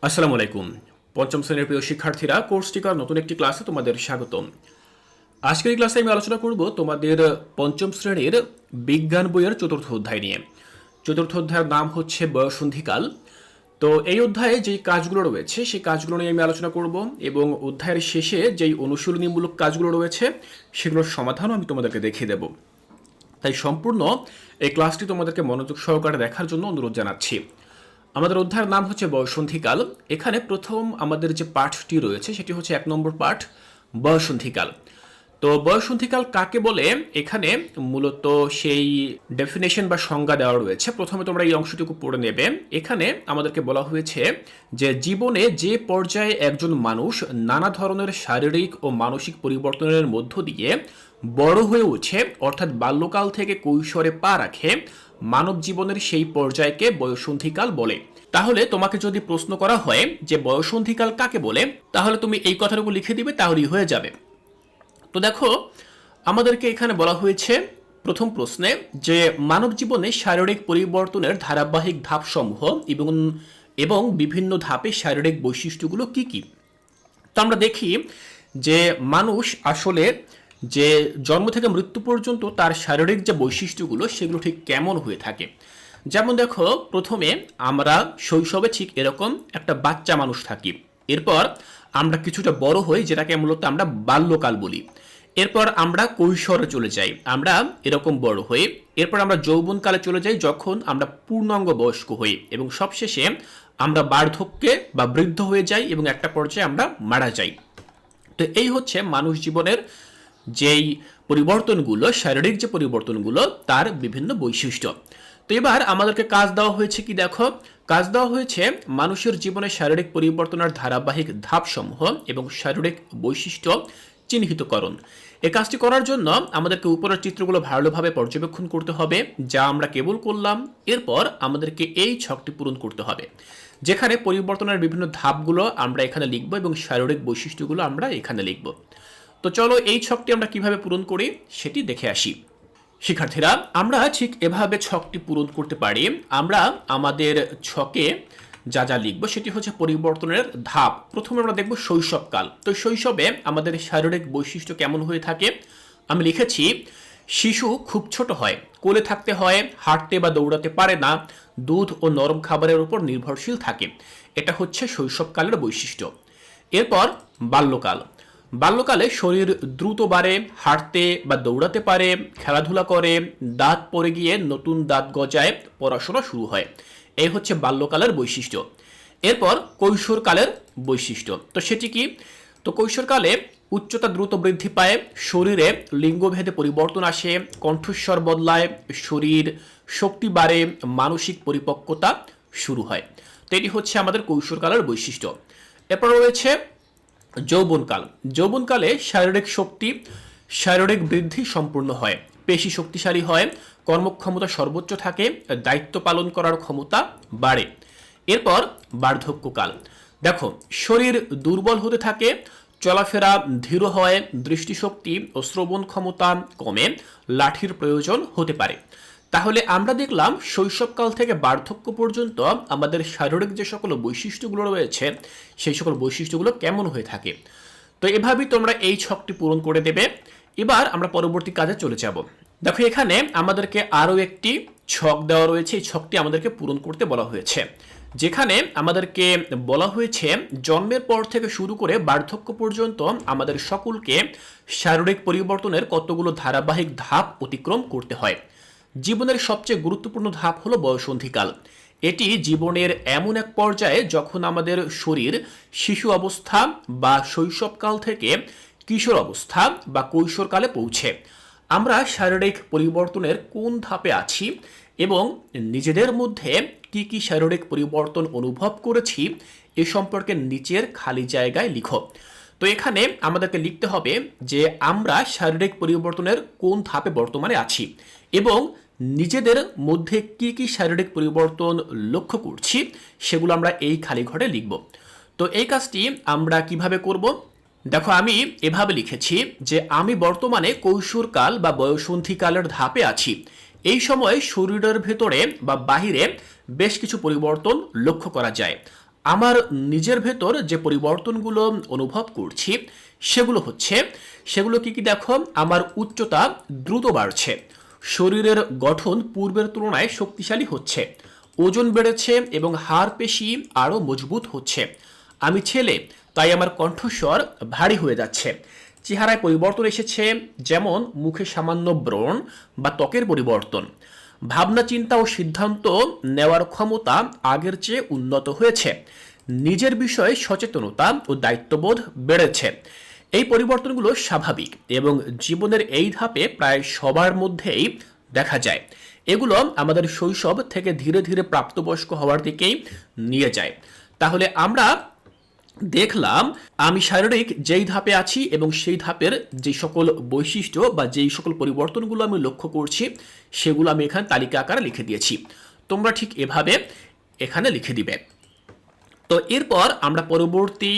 আসসালামু আলাইকুম। পঞ্চম শ্রেণীর প্রিয় শিক্ষার্থীরা, কোর্স টিকার নতুন একটি ক্লাসে তোমাদের স্বাগতম। আজকের এই ক্লাসে আমি আলোচনা করব তোমাদের পঞ্চম শ্রেণীর বিজ্ঞান বইয়ের চতুর্থ অধ্যায় নিয়ে। চতুর্থ অধ্যায়ের নাম হচ্ছে বয়ঃসন্ধিকাল। তো এই অধ্যায়ে যেই কাজগুলো রয়েছে সেই কাজগুলো নিয়ে আমি আলোচনা করব এবং অধ্যায়ের শেষে যেই অনুশীলনীমূলক কাজগুলো রয়েছে সেগুলোর সমাধানও আমি তোমাদেরকে দেখিয়ে দেব। তাই সম্পূর্ণ এই ক্লাসটি তোমাদেরকে মনোযোগ সহকারে দেখার জন্য অনুরোধ জানাচ্ছি। আমাদের অধ্যায়ের নাম হচ্ছে বয়ঃসন্ধিকাল। এখানে প্রথম আমাদের যে পাঠটি রয়েছে সেটি হচ্ছে 1 নম্বর পাঠ, বয়ঃসন্ধিকাল। তো বয়ঃসন্ধিকাল কাকে বলে এখানে মূলত সেই ডেফিনেশন বা সংজ্ঞা দেওয়া রয়েছে। প্রথমে তোমরা এই অংশটুকু পড়ে নেবে। এখানে আমাদেরকে বলা হয়েছে যে জীবনে যে পর্যায়ে একজন মানুষ নানা ধরনের শারীরিক ও মানসিক পরিবর্তনের মধ্য দিয়ে বড় হয়ে ওঠে, অর্থাৎ বাল্যকাল থেকে কৈশোরে পা রাখে, মানব জীবনের সেই পর্যায়কে বয়ঃসন্ধিকাল বলে। তাহলে তোমাকে যদি প্রশ্ন করা হয় যে বয়ঃসন্ধিকাল কাকে বলে, তাহলে তুমি এই কথাটুকু লিখে দিবে, তাহলেই হয়ে যাবে। তো দেখো, আমাদেরকে এখানে বলা হয়েছে প্রথম প্রশ্নে যে মানব জীবনে শারীরিক পরিবর্তনের ধারাবাহিক ধাপসমূহ এবং বিভিন্ন ধাপে শারীরিক বৈশিষ্ট্যগুলো কি কি। তো আমরা দেখি যে মানুষ আসলে যে জন্ম থেকে মৃত্যু পর্যন্ত তার শারীরিক যে বৈশিষ্ট্যগুলো সেগুলো ঠিক কেমন হয়ে থাকে। যেমন দেখো, প্রথমে আমরা শৈশবে ঠিক এরকম একটা বাচ্চা মানুষ থাকি। এরপর আমরা কিছুটা বড় হই, যেটাকে মূলত আমরা বাল্যকাল বলি। এরপর আমরা কৈশোরে চলে যাই, আমরা এরকম বড় হই। এরপর আমরা যৌবনকালে চলে যাই, যখন আমরা পূর্ণাঙ্গ বয়স্ক হই, এবং সবশেষে আমরা বার্ধক্যে বা বৃদ্ধ হয়ে যাই এবং একটা পর্যায়ে আমরা মারা যাই। তো এই হচ্ছে মানুষ জীবনের যেই পরিবর্তনগুলো, শারীরিক যে পরিবর্তনগুলো, তার বিভিন্ন বৈশিষ্ট্য। তো এবার আমাদেরকে কাজ দেওয়া হয়েছে কি, দেখো, কাজ দেওয়া হয়েছে মানুষের জীবনে শারীরিক পরিবর্তনের ধারাবাহিক ধাপসমূহ এবং শারীরিক বৈশিষ্ট্য চিহ্নিতকরণ। এই কাজটি করার জন্য আমাদেরকে উপরের চিত্রগুলো ভালোভাবে পর্যবেক্ষণ করতে হবে, যা আমরা কেবল করলাম। এরপর আমাদেরকে এই ছকটি পূরণ করতে হবে, যেখানে পরিবর্তনের বিভিন্ন ধাপগুলো আমরা এখানে লিখব এবং শারীরিক বৈশিষ্ট্যগুলো আমরা এখানে লিখব। তো চলো এই ছকটি আমরা কিভাবে পূরণ করি সেটি দেখে আসি। শিক্ষার্থীরা, আমরা ঠিক এভাবে ছকটি পূরণ করতে পারি। আমরা আমাদের ছকে যা যা লিখব সেটি হচ্ছে পরিবর্তনের ধাপ। প্রথমে আমরা দেখব শৈশবকাল। তো শৈশবে আমাদের শারীরিক বৈশিষ্ট্য কেমন হয়ে থাকে। আমি লিখেছি, শিশু খুব ছোট হয়, কোলে থাকতে হয়, হাঁটতে বা দৌড়াতে পারে না, দুধ ও নরম খাবারের উপর নির্ভরশীল থাকে। এটা হচ্ছে শৈশবকালের বৈশিষ্ট্য। এরপর বাল্যকাল। বাল্যকালে শরীর দ্রুত বাড়ে, হাঁটতে বা দৌড়াতে পারে, খেলাধুলা করে, দাঁত পড়ে গিয়ে নতুন দাঁত গজায়, পড়াশোনা শুরু হয়। এই হচ্ছে বাল্যকালের বৈশিষ্ট্য। এরপর কৈশোরকালের বৈশিষ্ট্য। তো সেটি কি? তো কৈশোরকালে উচ্চতা দ্রুত বৃদ্ধি পায়, শরীরে লিঙ্গভেদে পরিবর্তন আসে, কণ্ঠস্বর বদলায়, শরীর শক্তি বাড়ে, মানসিক পরিপক্কতা শুরু হয়। তো এটি হচ্ছে আমাদের কৈশোরকালের বৈশিষ্ট্য। এরপর রয়েছে যৌবনকাল। যৌবনকালে শারীরিক শক্তি, শারীরিক বৃদ্ধি সম্পূর্ণ হয়, পেশি শক্তিশালী হয়, কর্মক্ষমতা সর্বোচ্চ থাকে, দায়িত্ব পালন করার ক্ষমতা বাড়ে। এরপর বার্ধক্যকাল। দেখো, শরীর দুর্বল হতে থাকে, চলাফেরা ধীর হয়, দৃষ্টিশক্তি ও শ্রবণ ক্ষমতা কমে, লাঠির প্রয়োজন হতে পারে। তাহলে আমরা দেখলাম শৈশবকাল থেকে বার্ধক্য পর্যন্ত আমাদের শারীরিক যে সকল বৈশিষ্ট্যগুলো রয়েছে সেই সকল বৈশিষ্ট্যগুলো কেমন হয়ে থাকে। তো এভাবেই তোমরা এই ছকটি পূরণ করে দেবে। এবার আমরা পরবর্তী কাজে চলে যাব। দেখো, এখানে আমাদেরকে আরও একটি ছক দেওয়া রয়েছে। এই ছকটি আমাদেরকে পূরণ করতে বলা হয়েছে, যেখানে আমাদেরকে বলা হয়েছে জন্মের পর থেকে শুরু করে বার্ধক্য পর্যন্ত আমাদের সকলকে শারীরিক পরিবর্তনের কতগুলো ধারাবাহিক ধাপ অতিক্রম করতে হয়। জীবনের সবচেয়ে গুরুত্বপূর্ণ ধাপ হলো বয়ঃসন্ধিকাল। এটি জীবনের এমন এক পর্যায়ে যখন আমাদের শরীর শিশু অবস্থা বা শৈশবকাল থেকে কিশোর অবস্থা বা কৈশোরকালে পৌঁছে। আমরা শারীরিক পরিবর্তনের কোন ধাপে আছি এবং নিজেদের মধ্যে কি কি শারীরিক পরিবর্তন অনুভব করেছি এ সম্পর্কে নিচের খালি জায়গায় লিখো। তো এখানে আমাদেরকে লিখতে হবে যে আমরা শারীরিক পরিবর্তনের কোন ধাপে বর্তমানে আছি এবং নিজেদের মধ্যে কি কি শারীরিক পরিবর্তন লক্ষ্য করছি সেগুলো আমরা এই খালি ঘরে লিখব। তো এই কাজটি আমরা কিভাবে করব? দেখো, আমি এভাবে লিখেছি যে আমি বর্তমানে কৈশোরকাল বা বয়ঃসন্ধিকালের ধাপে আছি। এই সময় শরীরের ভেতরে বা বাহিরে বেশ কিছু পরিবর্তন লক্ষ্য করা যায়। আমার নিজের ভেতর যে পরিবর্তনগুলো অনুভব করছি সেগুলো কি দেখো, আমার উচ্চতা দ্রুত বাড়ছে, শরীরের গঠন পূর্বের তুলনায় শক্তিশালী হচ্ছে, ওজন বেড়েছে এবং হাড় পেশি আরও মজবুত হচ্ছে। আমি ছেলে, তাই আমার কণ্ঠস্বর ভারী হয়ে যাচ্ছে। চেহারায় পরিবর্তন এসেছে, যেমন মুখে সামান্য ব্রণ বা ত্বকের পরিবর্তন। ভাবনা চিন্তা ও সিদ্ধান্ত নেওয়ার ক্ষমতা আগের চেয়ে উন্নত হয়েছে। নিজের বিষয়ে সচেতনতা ও দায়িত্ববোধ বেড়েছে। এই পরিবর্তনগুলো স্বাভাবিক এবং জীবনের এই ধাপে প্রায় সবার মধ্যেই দেখা যায়। এগুলো আমাদের শৈশব থেকে ধীরে ধীরে প্রাপ্তবয়স্ক হওয়ার দিকেই নিয়ে যায়। তাহলে আমরা দেখলাম আমি শারীরিক যেই ধাপে আছি এবং সেই ধাপের যে সকল বৈশিষ্ট্য বা যেই সকল পরিবর্তনগুলো আমি লক্ষ্য করছি সেগুলো আমি এখানে তালিকা আকারে লিখে দিয়েছি। তোমরা ঠিক এভাবে এখানে লিখে দিবে। তো এরপর আমরা পরবর্তী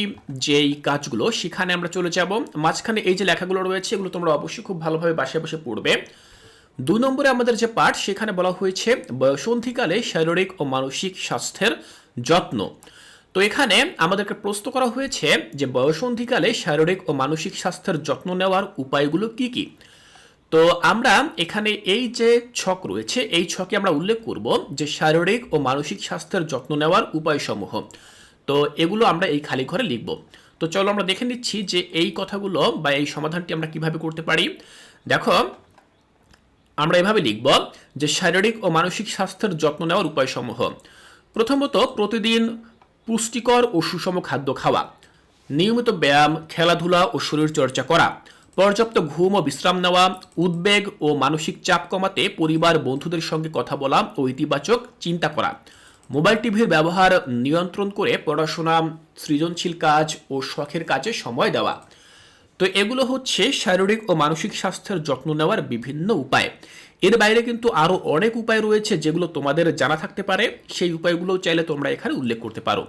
যেই কাজগুলো সেখানে আমরা চলে যাব। মাঝখানে এই যে লেখাগুলো রয়েছে এগুলো তোমরা অবশ্যই খুব ভালোভাবে বাসায় বসে পড়বে। 2 নম্বরে আমাদের যে পাঠ সেখানে বলা হয়েছে বয়সন্ধিকালে শারীরিক ও মানসিক স্বাস্থ্যের যত্ন। তো এখানে আমাদেরকে প্রশ্ন করা হয়েছে যে বয়সন্ধিকালে শারীরিক ও মানসিক স্বাস্থ্যের যত্ন নেওয়ার উপায়গুলো কি কি। তো আমরা এখানে এই যে ছক রয়েছে এই ছকে আমরা উল্লেখ করব যে শারীরিক ও মানসিক স্বাস্থ্যের যত্ন নেওয়ার উপায়সমূহ। তো এগুলো আমরা এই খালি ঘরে লিখব। তো চলো আমরা দেখে নিচ্ছি যে এই কথাগুলো বা এই সমাধানটি আমরা কিভাবে করতে পারি। দেখো, আমরা এভাবে লিখব যে শারীরিক ও মানসিক স্বাস্থ্যের যত্ন নেওয়ার উপায়সমূহ। প্রথমত, প্রতিদিন পুষ্টিকর ও সুষম খাদ্য খাওয়া, নিয়মিত ব্যায়াম, খেলাধুলা ও শরীরচর্চা করা, পর্যাপ্ত ঘুম ও বিশ্রাম নেওয়া, উদ্বেগ ও মানসিক চাপ কমাতে পরিবার বন্ধুদের সঙ্গে কথা বলা ও ইতিবাচক চিন্তা করা, মোবাইল টিভির ব্যবহার নিয়ন্ত্রণ করে পড়াশোনা, সৃজনশীল কাজ ও শখের কাজে সময় দেওয়া। তো এগুলো হচ্ছে শারীরিক ও মানসিক স্বাস্থ্যের যত্ন নেওয়ার বিভিন্ন উপায়। এর বাইরে কিন্তু আরও অনেক উপায় রয়েছে যেগুলো তোমাদের জানা থাকতে পারে, সেই উপায়গুলো চাইলে তোমরা এখানে উল্লেখ করতে পারো।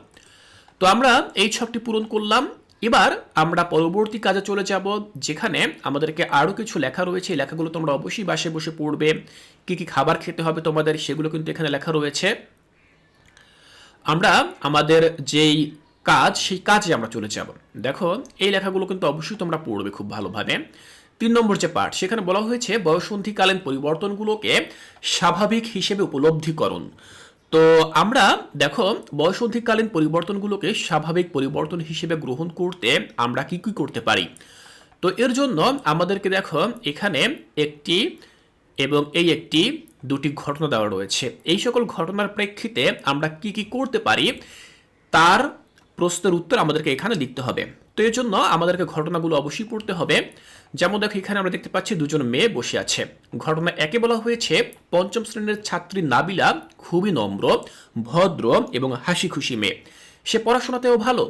তো আমরা এই ছকটি পূরণ করলাম। এবার আমরা পরবর্তী কাজে চলে যাব, যেখানে আমাদেরকে আরও কিছু লেখা রয়েছে। এই লেখাগুলো তোমরা অবশ্যই বাসায় বসে পড়বে। কি কি খাবার খেতে হবে তোমাদের সেগুলো কিন্তু এখানে লেখা রয়েছে। আমরা আমাদের যেই কাজ সেই কাজে আমরা চলে যাব। দেখো, এই লেখাগুলো কিন্তু অবশ্যই তোমরা পড়বে খুব ভালোভাবে। 3 নম্বর যে পাঠ সেখানে বলা হয়েছে বয়সন্ধিকালীন পরিবর্তনগুলোকে স্বাভাবিক হিসেবে উপলব্ধিকরণ। তো আমরা দেখো বয়সন্ধিকালীন পরিবর্তনগুলোকে স্বাভাবিক পরিবর্তন হিসেবে গ্রহণ করতে আমরা কি কি করতে পারি। তো এর জন্য আমাদেরকে দেখো এখানে একটি এবং এই একটি দুটি ঘটনা দেওয়া রয়েছে। এই সকল ঘটনার প্রেক্ষিতে আমরা কি কি করতে পারি তার প্রশ্নের উত্তর আমাদেরকে এখানে লিখতে হবে। তো এর জন্য আমাদেরকে ঘটনাগুলো অবশ্যই পড়তে হবে। যেমন দেখো এখানে আমরা দেখতে পাচ্ছি দুজন মেয়ে বসে আছে। ঘটনা একে বলা হয়েছে 5ম শ্রেণীর ছাত্রী নাবিলা খুবই নম্র, ভদ্র এবং হাসি খুশি মেয়ে। সে পড়াশোনাতেও ভালো।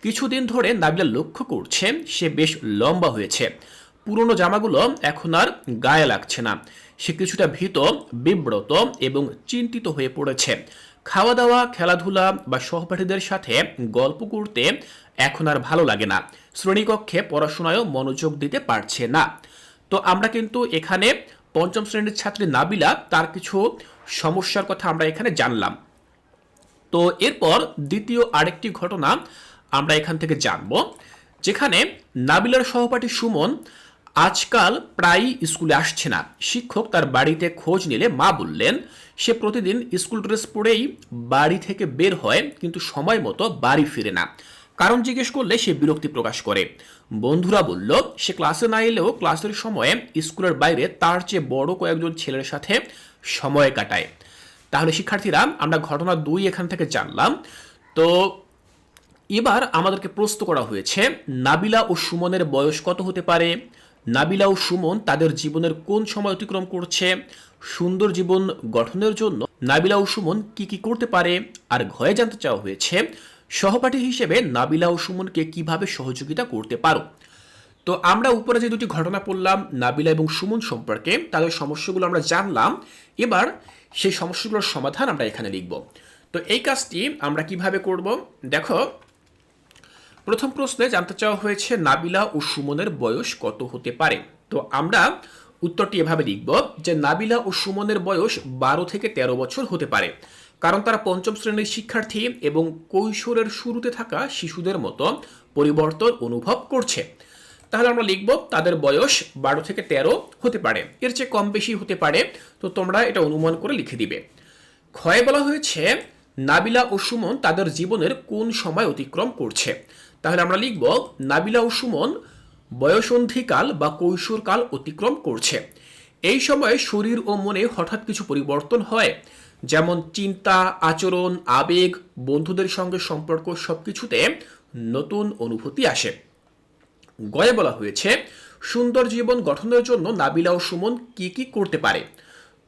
কিছুদিন ধরে নাবিলা লক্ষ্য করছে সে বেশ লম্বা হয়েছে। পুরনো জামাগুলো এখন আর গায়ে লাগছে না। সে কিছুটা ভীত, বিব্রত এবং চিন্তিত হয়ে পড়েছে। খাওয়া দাওয়া, খেলাধুলা বা সহপাঠীদের সাথে গল্প করতে এখন আর ভালো লাগে না। শ্রেণীকক্ষে পড়াশোনায়ও মনোযোগ দিতে পারছে না। তো আমরা কিন্তু এখানে 5ম শ্রেণীর ছাত্রী নাবিলা তার কিছু সমস্যার কথা আমরা এখানে জানলাম। তো এরপর দ্বিতীয় আরেকটি ঘটনা আমরা এখান থেকে জানব, যেখানে নাবিলার সহপাঠী সুমন আজকাল প্রায়ই স্কুলে আসছে না। শিক্ষক তার বাড়িতে খোঁজ নিলে মা বললেন সে প্রতিদিন স্কুল ড্রেস পরেই বাড়ি থেকে বের হয়, কিন্তু সময় মতো বাড়ি ফিরে না। কারণ জিজ্ঞেস করলে সে বিরক্তি প্রকাশ করে। বন্ধুরা বলল সে ক্লাসে না এলেও ক্লাসের সময়ে স্কুলের বাইরে তার চেয়ে বড় কয়েকজন ছেলের সাথে সময় কাটায়। তাহলে শিক্ষার্থীরা আমরা ঘটনা 2 এখান থেকে জানলাম। তো এবার আমাদেরকে প্রশ্ন করা হয়েছে নাবিলা ও সুমনের বয়স কত হতে পারে, নাবিলা ও সুমন তাদের জীবনের কোন সময় অতিক্রম করছে, সুন্দর জীবন গঠনের জন্য নাবিলা ও সুমন কি কি করতে পারে, আর ঘয়ে জানতে চাওয়া হয়েছে সহপাঠী হিসেবে নাবিলা ও সুমনকে কিভাবে সহযোগিতা করতে পারো। তো আমরা উপরে যে দুটি ঘটনা পড়লাম নাবিলা এবং সুমন সম্পর্কে, তাদের সমস্যাগুলো আমরা জানলাম। এবার সেই সমস্যাগুলোর সমাধান আমরা এখানে লিখব। তো এই কাজটি আমরা কিভাবে করব, দেখো প্রথম প্রশ্নে জানতে চাওয়া হয়েছে নাবিলা ও সুমনের বয়স কত হতে পারে। তো আমরা উত্তরটি এভাবে লিখব যে নাবিলা ও সুমনের বয়স 12 থেকে 13 বছর হতে পারে। কারণ তারা পঞ্চম শ্রেণীর শিক্ষার্থী এবং কৈশোরের শুরুতে থাকা শিশুদের মতো পরিবর্তন অনুভব করছে। তাহলে আমরা লিখব তাদের বয়স 12 থেকে 13 হতে পারে, এর চেয়ে কম বেশি হতে পারে, তো তোমরা এটা অনুমান করে লিখে দিবে। ক্ষয়ে বলা হয়েছে নাবিলা ও সুমন তাদের জীবনের কোন সময় অতিক্রম করছে। তাহলে আমরা লিখব নাবিলা ও সুমন বয়সন্ধিকাল বা কৈশোরকাল অতিক্রম করছে। এই সময়ে শরীর ও মনে হঠাৎ কিছু পরিবর্তন হয়, যেমন চিন্তা, আচরণ, আবেগ, বন্ধুদের সঙ্গে সম্পর্ক সবকিছুতে নতুন অনুভূতি আসে। গয়ে বলা হয়েছে সুন্দর জীবন গঠনের জন্য নাবিলা ও সুমন কি কি করতে পারে।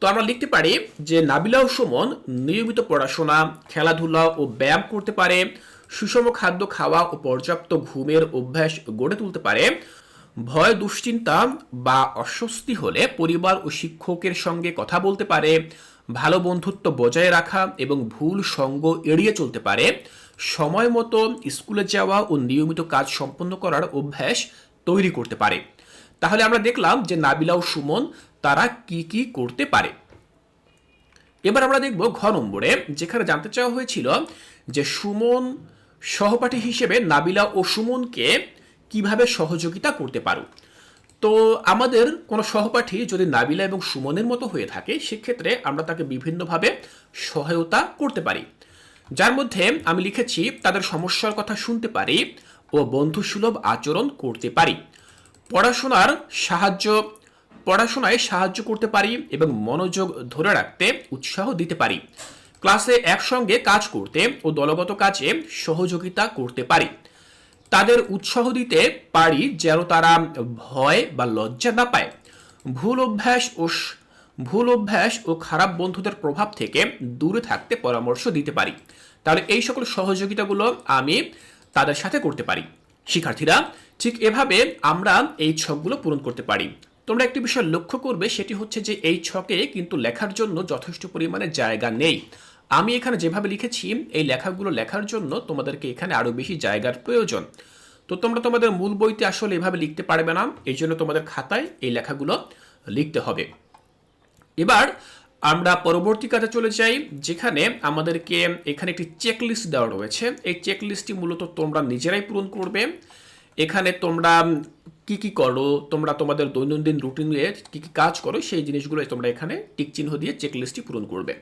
তো আমরা লিখতে পারি যে নাবিলা ও সুমন নিয়মিত পড়াশোনা, খেলাধুলা ও ব্যায়াম করতে পারে, সুষম খাদ্য খাওয়া ও পর্যাপ্ত ঘুমের অভ্যাস গড়ে তুলতে পারে, ভয়, দুশ্চিন্তা বা অস্বস্তি হলে পরিবার ও শিক্ষকের সঙ্গে কথা বলতে পারে, ভালো বন্ধুত্ব বজায় রাখা এবং ভুল সঙ্গ এড়িয়ে চলতে পারে, সময় মতো স্কুলে যাওয়া ও নিয়মিত কাজ সম্পন্ন করার অভ্যাস তৈরি করতে পারে। তাহলে আমরা দেখলাম যে নাবিলা ও সুমন তারা কি কি করতে পারে। এবার আমরা দেখব ঘ নম্বরে, যেখানে জানতে চাওয়া হয়েছিল যে সুমন সহপাঠী হিসেবে নাবিলা ও সুমনকে কিভাবে সহযোগিতা করতে পারো। তো আমাদের কোনো সহপাঠী যদি নাবিলা এবং সুমনের মতো হয়ে থাকে, সেক্ষেত্রে আমরা তাকে বিভিন্নভাবে সহায়তা করতে পারি, যার মধ্যে আমি লিখেছি তাদের সমস্যার কথা শুনতে পারি ও বন্ধুসুলভ আচরণ করতে পারি, পড়াশোনায় সাহায্য করতে পারি এবং মনোযোগ ধরে রাখতে উৎসাহ দিতে পারি, ক্লাসে একসঙ্গে কাজ করতে ও দলগত কাজে সহযোগিতা করতে পারি, তাদের উৎসাহ দিতে পারি যেন তারা ভয় বা লজ্জা না পায়, ভুল অভ্যাস ও খারাপ বন্ধুদের প্রভাব থেকে দূরে থাকতে পরামর্শ দিতে পারি। তাহলে এই সকল সহযোগিতাগুলো আমি তাদের সাথে করতে পারি। শিক্ষার্থীরা, ঠিক এভাবে আমরা এই ছকগুলো পূরণ করতে পারি। তোমরা একটি বিষয় লক্ষ্য করবে, সেটি হচ্ছে যে এই ছকে কিন্তু লেখার জন্য যথেষ্ট পরিমাণে জায়গা নেই। আমি এখানে যেভাবে লিখেছি, এই লেখাগুলো লেখার জন্য তোমাদেরকে এখানে আরো বেশি জায়গার প্রয়োজন। তো তোমরা তোমাদের মূল বইতে আসলে এভাবে লিখতে পারবে না, এই জন্য তোমাদের খাতায় এই লেখাগুলো লিখতে হবে। এবার আমরা পরবর্তী কাজে চলে যাই, যেখানে আমাদেরকে এখানে একটি চেকলিস্ট দেওয়া রয়েছে। এই চেকলিস্টটি মূলত তোমরা নিজেরাই পূরণ করবে। এখানে তোমরা কি কি করো, তোমরা তোমাদের দৈনন্দিন রুটিনে কি কি কাজ করো, সেই জিনিসগুলো তোমরা এখানে টিক চিহ্ন দিয়ে চেকলিস্টটি পূরণ করবে।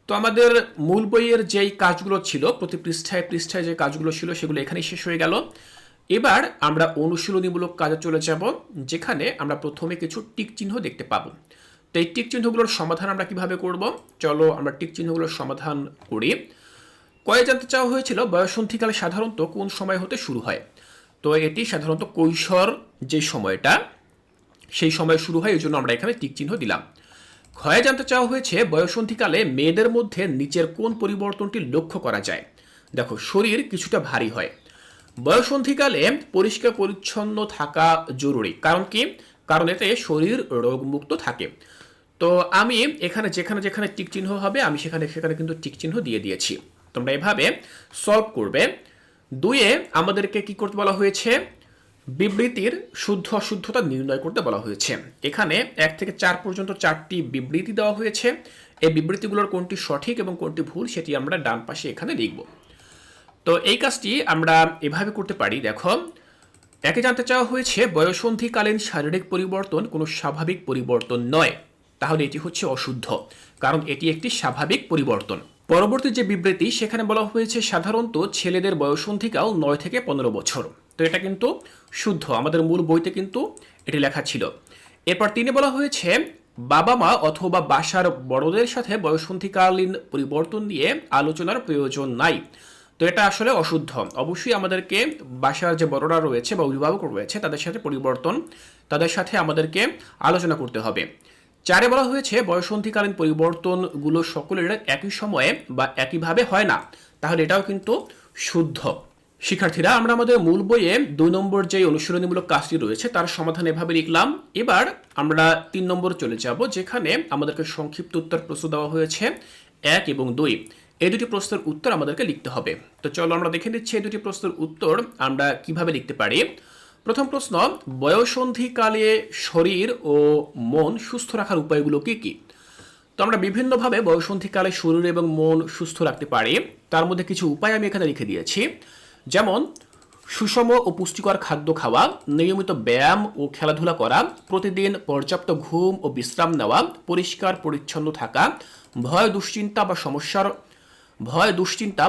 তো আমাদের মূল বইয়ের যেই কাজগুলো ছিল, প্রতি পৃষ্ঠায় পৃষ্ঠায় যে কাজগুলো ছিল, সেগুলো এখানেই শেষ হয়ে গেল। এবার আমরা অনুশীলনীমূলক কাজে চলে যাব, যেখানে আমরা প্রথমে কিছু টিক চিহ্ন দেখতে পাবো। তো এই টিক চিহ্নগুলোর সমাধান আমরা কিভাবে করব, চলো আমরা টিক চিহ্নগুলোর সমাধান করি। কয়ে জানতে চাওয়া হয়েছিল বয়সন্ধিকাল সাধারণত কোন সময় হতে শুরু হয়। তো এটি সাধারণত কৈশোর যে সময়টা, সেই সময় শুরু হয়, এই জন্য আমরা এখানে টিক চিহ্ন দিলাম। ক্ষয়ে জানতে চাওয়া হয়েছে বয়সন্ধিকালে মেয়েদের মধ্যে নিচের কোন পরিবর্তনটি লক্ষ্য করা যায়। দেখো, শরীর কিছুটা ভারী হয়। বয়সন্ধিকালে পরিষ্কার পরিচ্ছন্ন থাকা জরুরি, কারণ কি? কারণ এতে শরীর রোগমুক্ত থাকে। তো আমি এখানে যেখানে যেখানে টিক চিহ্ন হবে, আমি সেখানে সেখানে কিন্তু টিক চিহ্ন দিয়ে দিয়েছি। তোমরা এভাবে সলভ করবে। দুইয়ে আমাদেরকে কি করতে বলা হয়েছে, বিবৃতির শুদ্ধ অশুদ্ধতা নির্ণয় করতে বলা হয়েছে। এখানে 1 থেকে 4 পর্যন্ত 4টি বিবৃতি দেওয়া হয়েছে। এই বিবৃতিগুলোর কোনটি সঠিক এবং কোনটি ভুল, সেটি আমরা ডান পাশে এখানে লিখব। তো এই কাজটি আমরা এভাবে করতে পারি। দেখো, একে জানতে চাওয়া হয়েছে বয়সন্ধিকালীন শারীরিক পরিবর্তন কোনো স্বাভাবিক পরিবর্তন নয়, তাহলে এটি হচ্ছে অশুদ্ধ, কারণ এটি একটি স্বাভাবিক পরিবর্তন। পরবর্তী যে বিবৃতি, সেখানে বলা হয়েছে সাধারণত ছেলেদের বয়সন্ধিকাল 9 থেকে 15 বছর। তো এটা কিন্তু শুদ্ধ, আমাদের মূল বইতে কিন্তু এটি লেখা ছিল। এরপর 3-এ বলা হয়েছে বাবা মা অথবা বাসার বড়দের সাথে বয়সন্ধিকালীন পরিবর্তন নিয়ে আলোচনার প্রয়োজন নাই। তো এটা আসলে অশুদ্ধ। অবশ্যই আমাদেরকে বাসার যে বড়রা রয়েছে বা অভিভাবক রয়েছে, তাদের সাথে আমাদেরকে আলোচনা করতে হবে। 4-এ বলা হয়েছে বয়সন্ধিকালীন পরিবর্তনগুলো সকলের একই সময়ে বা একইভাবে হয় না, তাহলে এটাও কিন্তু শুদ্ধ। শিক্ষার্থীরা, আমরা আমাদের মূল বইয়ে 2 নম্বর যে অনুশীলনীমূলক কাজটি রয়েছে তার সমাধান এভাবে লিখলাম। এবার আমরা 3 নম্বর চলে যাব, যেখানে আমাদেরকে সংক্ষিপ্ত উত্তর প্রশ্ন দেওয়া হয়েছে 1 এবং 2। এই দুটি প্রশ্নের উত্তর আমাদেরকে লিখতে হবে। তো চলো আমরা দেখে নিচ্ছি এই দুটি প্রশ্নের উত্তর আমরা কিভাবে লিখতে পারি। প্রথম প্রশ্ন, বয়সন্ধিকালে শরীর ও মন সুস্থ রাখার উপায়গুলো কি কি? তো তো আমরা বিভিন্নভাবে বয়ঃসন্ধিকালে শরীর এবং মন সুস্থ রাখতে পারি। তার মধ্যে কিছু উপায় আমি এখানে লিখে দিয়েছি, যেমন সুষম ও পুষ্টিকর খাদ্য খাওয়া, নিয়মিত ব্যায়াম ও খেলাধুলা করা, প্রতিদিন পর্যাপ্ত ঘুম ও বিশ্রাম নেওয়া, পরিষ্কার পরিচ্ছন্ন থাকা, ভয় দুশ্চিন্তা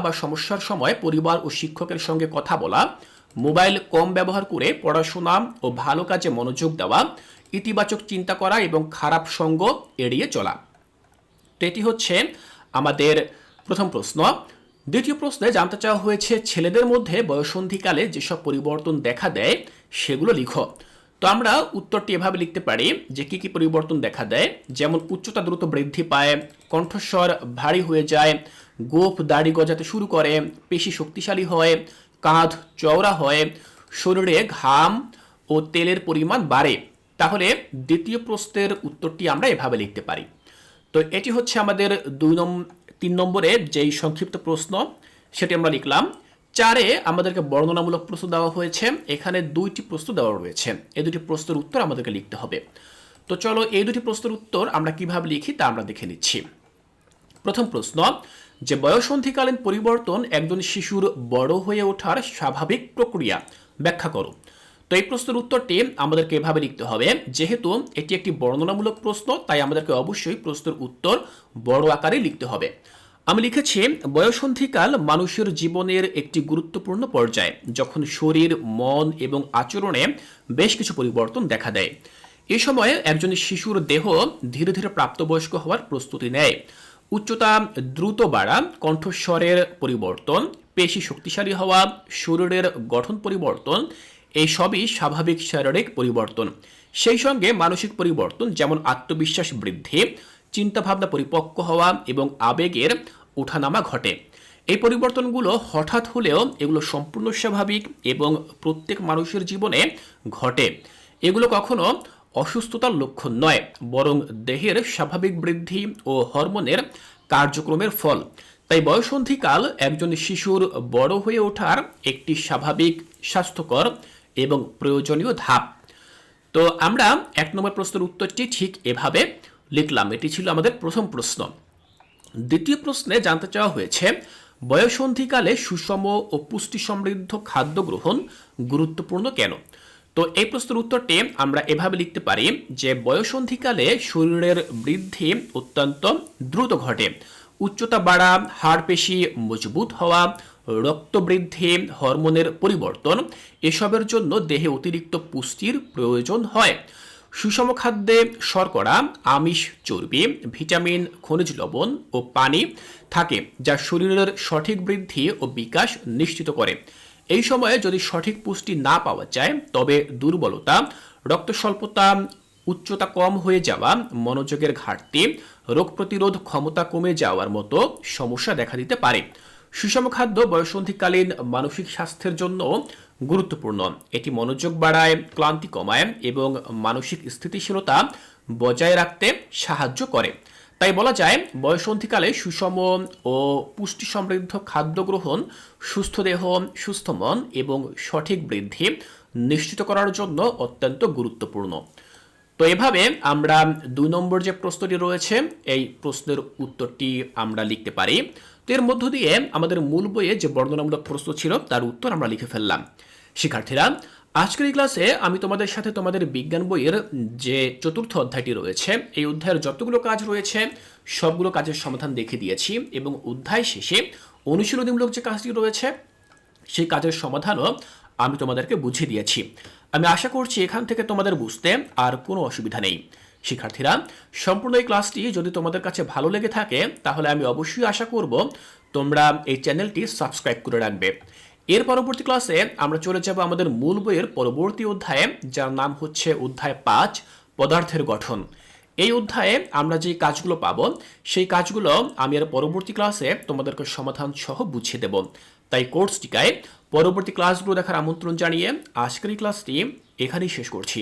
বা সমস্যার সময় পরিবার ও শিক্ষকের সঙ্গে কথা বলা, মোবাইল কম ব্যবহার করে পড়াশোনা ও ভালো কাজে মনোযোগ দেওয়া, ইতিবাচক চিন্তা করা এবং খারাপ সঙ্গ এড়িয়ে চলা। তো এটি হচ্ছে আমাদের প্রথম প্রশ্ন। দ্বিতীয় প্রশ্নে জানতে চাওয়া হয়েছে ছেলেদের মধ্যে বয়ঃসন্ধিকালে যেসব পরিবর্তন দেখা দেয় সেগুলো লিখো। তো আমরা উত্তরটি এভাবে লিখতে পারি যে কি কি পরিবর্তন দেখা দেয়, যেমন উচ্চতা দ্রুত বৃদ্ধি পায়, কণ্ঠস্বর ভারী হয়ে যায়, গোঁফ দাড়ি গজাতে শুরু করে, পেশি শক্তিশালী হয়, কাঁধ চওড়া হয়, শরীরে ঘাম ও তেলের পরিমাণ বাড়ে। তাহলে দ্বিতীয় প্রশ্নের উত্তরটি আমরা এভাবে লিখতে পারি। তো এটি হচ্ছে আমাদের 3 নম্বরের যেই সংক্ষিপ্ত প্রশ্ন, সেটি আমরা লিখলাম। 4-এ আমাদেরকে বর্ণনামূলক প্রশ্ন দেওয়া হয়েছে, এখানে 2টি প্রশ্ন দেওয়া রয়েছে, এই 2টি প্রশ্নের উত্তর আমাদেরকে লিখতে হবে। তো চলো এই 2টি প্রশ্নের উত্তর আমরা কিভাবে লিখি তা আমরা দেখে নিচ্ছি। প্রথম প্রশ্ন, যে বয়ঃসন্ধিকালীন পরিবর্তন একজন শিশুর বড় হয়ে ওঠার স্বাভাবিক প্রক্রিয়া, ব্যাখ্যা করো। তো এই প্রশ্নের উত্তরটি আমাদেরকে এভাবে লিখতে হবে, যেহেতু এটি একটি বর্ণনামূলক প্রশ্ন তাই আমাদেরকে অবশ্যই প্রশ্নের উত্তর বড় আকারে লিখতে হবে। আমি লিখেছি, বয়ঃসন্ধিকাল মানুষের জীবনের একটি গুরুত্বপূর্ণ পর্যায়, যখন শরীর, মন এবং আচরণে বেশ কিছু পরিবর্তন দেখা দেয়। এ সময়ে একজন শিশুর দেহ ধীরে ধীরে প্রাপ্তবয়স্ক হওয়ার প্রস্তুতি নেয়। উচ্চতা দ্রুত বাড়া, কণ্ঠস্বরের পরিবর্তন, পেশি শক্তিশালী হওয়া, শরীরের গঠন পরিবর্তন, এই সবই স্বাভাবিক শারীরিক পরিবর্তন। সেই সঙ্গে মানসিক পরিবর্তন, যেমন আত্মবিশ্বাস বৃদ্ধি, চিন্তাভাবনা পরিপক্ক হওয়া এবং আবেগের ওঠানামা ঘটে। এই পরিবর্তনগুলো হঠাৎ হলেও এগুলো সম্পূর্ণ স্বাভাবিক এবং প্রত্যেক মানুষের জীবনে ঘটে। এগুলো কখনো অসুস্থতার লক্ষণ নয়, বরং দেহের স্বাভাবিক বৃদ্ধি ও হরমোনের কার্যক্রমের ফল। তাই বয়ঃসন্ধিকাল একজন শিশুর বড় হয়ে ওঠার একটি স্বাভাবিক, স্বাস্থ্যকর এবং প্রয়োজনীয় ধাপ। তো আমরা 1 নম্বর প্রশ্নের উত্তরটি ঠিক এভাবে লিখলাম। এটি ছিল আমাদের প্রথম প্রশ্ন। দ্বিতীয় প্রশ্নে জানতে চাওয়া হয়েছে বয়ঃসন্ধিকালে সুষম ও পুষ্টি সমৃদ্ধ খাদ্য গ্রহণ গুরুত্বপূর্ণ কেন। তো এই প্রশ্নের উত্তরটি আমরা এভাবে লিখতে পারি যে বয়ঃসন্ধিকালে শরীরের বৃদ্ধি অত্যন্ত দ্রুত ঘটে। উচ্চতা বাড়া, হাড় পেশি মজবুত হওয়া, রক্ত বৃদ্ধি, হরমোনের পরিবর্তন, এসবের জন্য দেহে অতিরিক্ত পুষ্টির প্রয়োজন হয়। সুষম খাদ্যে শর্করা, আমিষ, চর্বি, ভিটামিন, খনিজ লবণ ও পানি থাকে, যা শরীরের সঠিক বৃদ্ধি ও বিকাশ নিশ্চিত করে। এই সময়ে যদি সঠিক পুষ্টি না পাওয়া যায় তবে দুর্বলতা, রক্ত স্বল্পতা, উচ্চতা কম হয়ে যাওয়া, মনোযোগের ঘাটতি, রোগ প্রতিরোধ ক্ষমতা কমে যাওয়ার মতো সমস্যা দেখা দিতে পারে। সুষম খাদ্য বয়ঃসন্ধিকালীন মানসিক স্বাস্থ্যের জন্য গুরুত্বপূর্ণ। এটি মনোযোগ বাড়ায়, ক্লান্তি কমায় এবং মানসিক স্থিতিশীলতা বজায় রাখতে সাহায্য করে। তাই বলা যায় বয়ঃসন্ধিকালে সুষম ও পুষ্টি সমৃদ্ধ খাদ্য গ্রহণ সুস্থ দেহ, সুস্থ মন এবং সঠিক বৃদ্ধি নিশ্চিত করার জন্য অত্যন্ত গুরুত্বপূর্ণ। তো এভাবে আমরা 2 নম্বর যে প্রশ্নটি রয়েছে এই প্রশ্নের উত্তরটি আমরা লিখতে পারি। তো এর মধ্য দিয়ে আমাদের মূল বইয়ে যে বর্ণনামূলক প্রশ্ন ছিল তার উত্তর আমরা লিখে ফেললাম। শিক্ষার্থীরা, আজকের এই ক্লাসে আমি তোমাদের সাথে তোমাদের বিজ্ঞান বইয়ের যে 4র্থ অধ্যায়টি রয়েছে এই অধ্যায়ের যতগুলো কাজ রয়েছে সবগুলো কাজের সমাধান দেখিয়ে দিয়েছি এবং অধ্যায় শেষে অনুশীলনীমূলক যে কাজটি রয়েছে সেই কাজের সমাধানও আমি তোমাদেরকে বুঝিয়ে দিয়েছি। আমি আশা করছি এখান থেকে তোমাদের বুঝতে আর কোনো অসুবিধা নেই। শিক্ষার্থীরা, সম্পূর্ণ এই ক্লাসটি যদি তোমাদের কাছে ভালো লেগে থাকে তাহলে আমি অবশ্যই আশা করব তোমরা এই চ্যানেলটি সাবস্ক্রাইব করে রাখবে। এর পরবর্তী ক্লাসে আমরা চলে যাব আমাদের মূল বইয়ের পরবর্তী অধ্যায়ে, যার নাম হচ্ছে অধ্যায় 5, পদার্থের গঠন। এই অধ্যায়ে আমরা যে কাজগুলো পাবো সেই কাজগুলো আমি এর পরবর্তী ক্লাসে তোমাদেরকে সমাধান সহ বুঝিয়ে দেব। তাই কোর্সটিকায় পরবর্তী ক্লাসগুলো দেখার আমন্ত্রণ জানিয়ে আজকের এই ক্লাসটি এখানেই শেষ করছি।